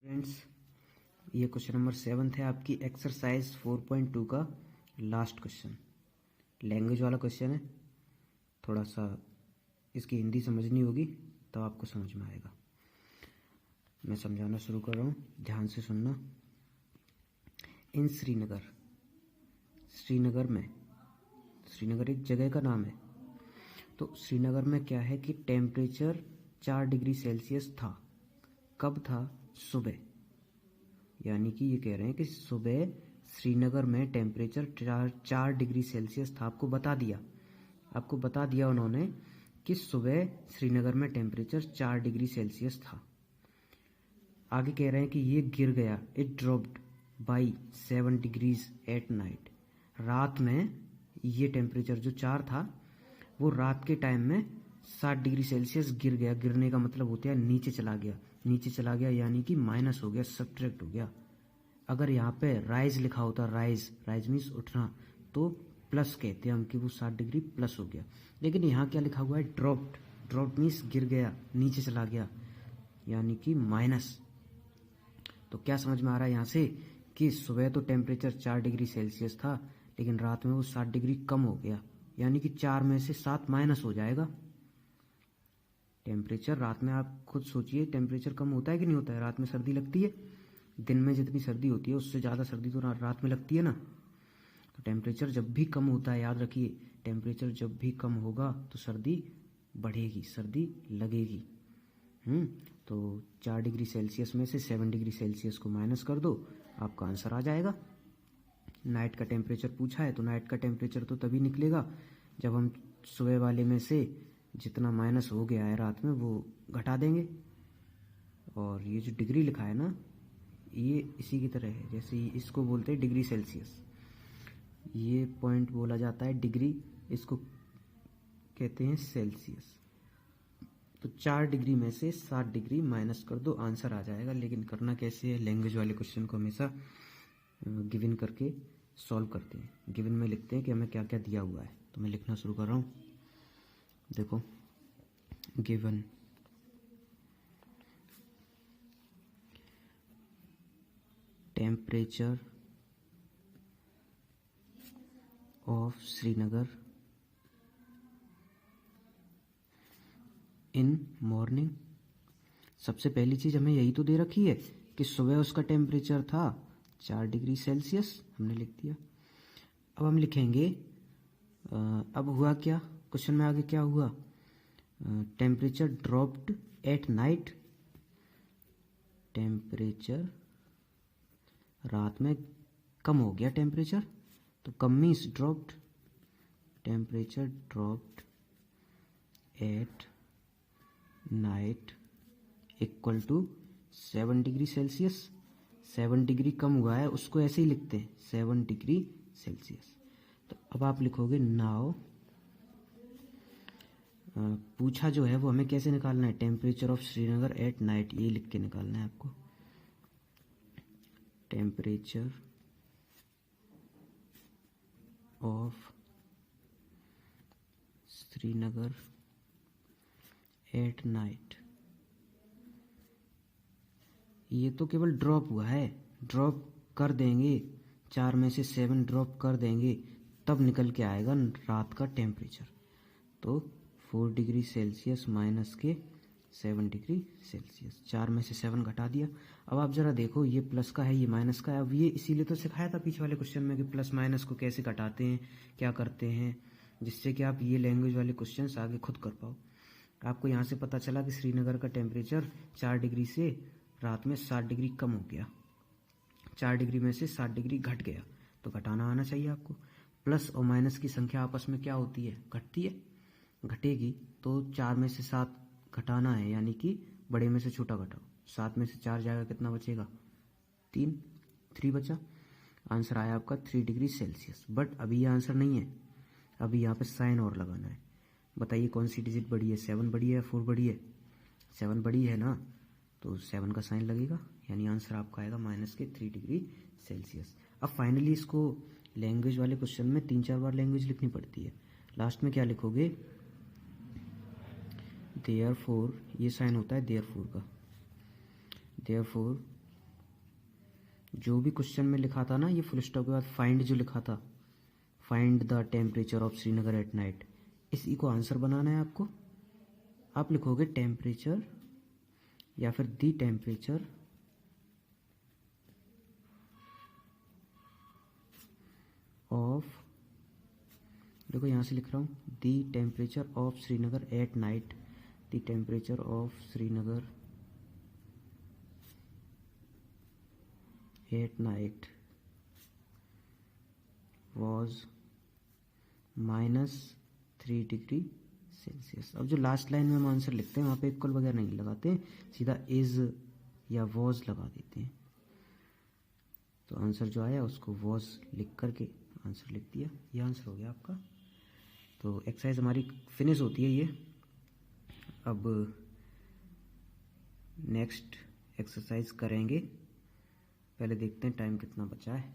Friends, ये question number 7 है आपकी एक्सरसाइज 4.2 का लास्ट क्वेश्चन। लैंग्वेज वाला क्वेश्चन है, थोड़ा सा इसकी हिंदी समझनी होगी तो आपको समझ में आएगा। मैं समझाना शुरू कर रहा हूँ, ध्यान से सुनना। इन श्रीनगर, श्रीनगर एक जगह का नाम है। तो श्रीनगर में क्या है कि टेम्परेचर 4 डिग्री सेल्सियस था। कब था? सुबह। यानी कि ये कह रहे हैं कि सुबह श्रीनगर में टेम्परेचर 4 डिग्री सेल्सियस था। आपको बता दिया उन्होंने कि सुबह श्रीनगर में टेम्परेचर 4 डिग्री सेल्सियस था। आगे कह रहे हैं कि ये गिर गया, it dropped by 7 degrees at night. रात में ये टेम्परेचर जो 4 था वो रात के टाइम में 7 डिग्री सेल्सियस गिर गया। गिरने का मतलब होता है नीचे चला गया यानी कि माइनस हो गया, सब्ट्रैक्ट हो गया। अगर यहाँ पे राइज लिखा होता, राइज मीन्स उठना, तो प्लस कहते हैं हम कि वो 7 डिग्री प्लस हो गया। लेकिन यहाँ क्या लिखा हुआ है? ड्रॉप्ड मीन्स गिर गया, नीचे चला गया यानी कि माइनस। तो क्या समझ में आ रहा है यहाँ से कि सुबह तो टेम्परेचर 4 डिग्री सेल्सियस था लेकिन रात में वो 7 डिग्री कम हो गया, यानी कि 4 में से 7 माइनस हो जाएगा। टेम्परेचर रात में आप खुद सोचिए, टेम्परेचर कम होता है कि नहीं होता है? रात में सर्दी लगती है, दिन में जितनी सर्दी होती है उससे ज़्यादा सर्दी तो रात में लगती है ना। तो टेम्परेचर जब भी कम होता है, याद रखिए, टेम्परेचर जब भी कम होगा तो सर्दी बढ़ेगी, सर्दी लगेगी। तो 4 डिग्री सेल्सियस में से 7 डिग्री सेल्सियस को माइनस कर दो, आपका आंसर आ जाएगा। नाइट का टेम्परेचर पूछा है तो नाइट का टेम्परेचर तो तभी निकलेगा जब हम सुबह वाले में से जितना माइनस हो गया है रात में वो घटा देंगे। और ये जो डिग्री लिखा है ना, ये इसी की तरह है, जैसे इसको बोलते हैं डिग्री सेल्सियस। ये पॉइंट बोला जाता है डिग्री, इसको कहते हैं सेल्सियस। तो 4 डिग्री में से 7 डिग्री माइनस कर दो, आंसर आ जाएगा। लेकिन करना कैसे है? लैंग्वेज वाले क्वेश्चन को हमेशा गिवन करके सॉल्व करते हैं। गिवन में लिखते हैं कि हमें क्या क्या दिया हुआ है। तो मैं लिखना शुरू कर रहा हूँ। देखो, given temperature of Srinagar in morning. सबसे पहली चीज हमें यही तो दे रखी है कि सुबह उसका टेम्परेचर था 4 डिग्री सेल्सियस, हमने लिख दिया। अब हम लिखेंगे अब हुआ क्या, क्वेश्चन में आगे क्या हुआ? Temperature dropped at night. Temperature रात में कम हो गया टेम्परेचर, तो कम means dropped. Temperature dropped at night equal to 7 degree Celsius. 7 degree कम हुआ है उसको ऐसे ही लिखते हैं, 7 डिग्री सेल्सियस। तो अब आप लिखोगे नाउ, पूछा जो है वो हमें कैसे निकालना है? Temperature of Srinagar at night, ये लिख के निकालना है आपको। Temperature of Srinagar at night. ये तो केवल ड्रॉप हुआ है, ड्रॉप कर देंगे, 4 में से 7 ड्रॉप कर देंगे तब निकल के आएगा रात का टेम्परेचर। तो 4 डिग्री सेल्सियस माइनस के 7 डिग्री सेल्सियस, 4 में से 7 घटा दिया। अब आप जरा देखो, ये प्लस का है, ये माइनस का है। अब ये इसीलिए तो सिखाया था पीछे वाले क्वेश्चन में कि प्लस माइनस को कैसे घटाते हैं, क्या करते हैं, जिससे कि आप ये लैंग्वेज वाले क्वेश्चन आगे खुद कर पाओ। आपको यहाँ से पता चला कि श्रीनगर का टेम्परेचर 4 डिग्री से रात में 7 डिग्री कम हो गया, 4 डिग्री में से 7 डिग्री घट गया, तो घटाना आना चाहिए आपको। प्लस और माइनस की संख्या आपस में क्या होती है? घटती है, घटेगी। तो 4 में से 7 घटाना है, यानी कि बड़े में से छोटा घटाओ। 7 में से 4 जाएगा, कितना बचेगा? 3 बचा। आंसर आया आपका 3 डिग्री सेल्सियस। बट अभी ये आंसर नहीं है, अभी यहाँ पे साइन और लगाना है। बताइए कौन सी डिजिट बड़ी है, 7 बड़ी है या 4 बड़ी है? 7 बड़ी है ना, तो 7 का साइन लगेगा, यानी आंसर आपका आएगा माइनस के 3 डिग्री सेल्सियस। अब फाइनली इसको लैंग्वेज वाले क्वेश्चन में 3-4 बार लैंग्वेज लिखनी पड़ती है। लास्ट में क्या लिखोगे? देयरफॉर, ये साइन होता है देयरफॉर का। देयरफॉर जो भी क्वेश्चन में लिखा था ना, ये फुल स्टॉप के बाद फाइंड जो लिखा था, find the temperature of Srinagar at night, इसी को आंसर बनाना है आपको। आप लिखोगे टेम्परेचर या फिर दी टेम्परेचर ऑफ, देखो यहाँ से लिख रहा हूँ, दी temperature of Srinagar at night, the temperature of Srinagar at night was -3 degree Celsius. अब जो लास्ट लाइन में हम आंसर लिखते हैं वहाँ पे इक्वल वगैरह नहीं लगाते, सीधा इज या वॉज लगा देते हैं। तो आंसर जो आया उसको वॉज लिख करके आंसर लिख दिया, ये आंसर हो गया आपका। तो एक्सरसाइज हमारी फिनिश होती है ये। अब नेक्स्ट एक्सरसाइज करेंगे, पहले देखते हैं टाइम कितना बचा है।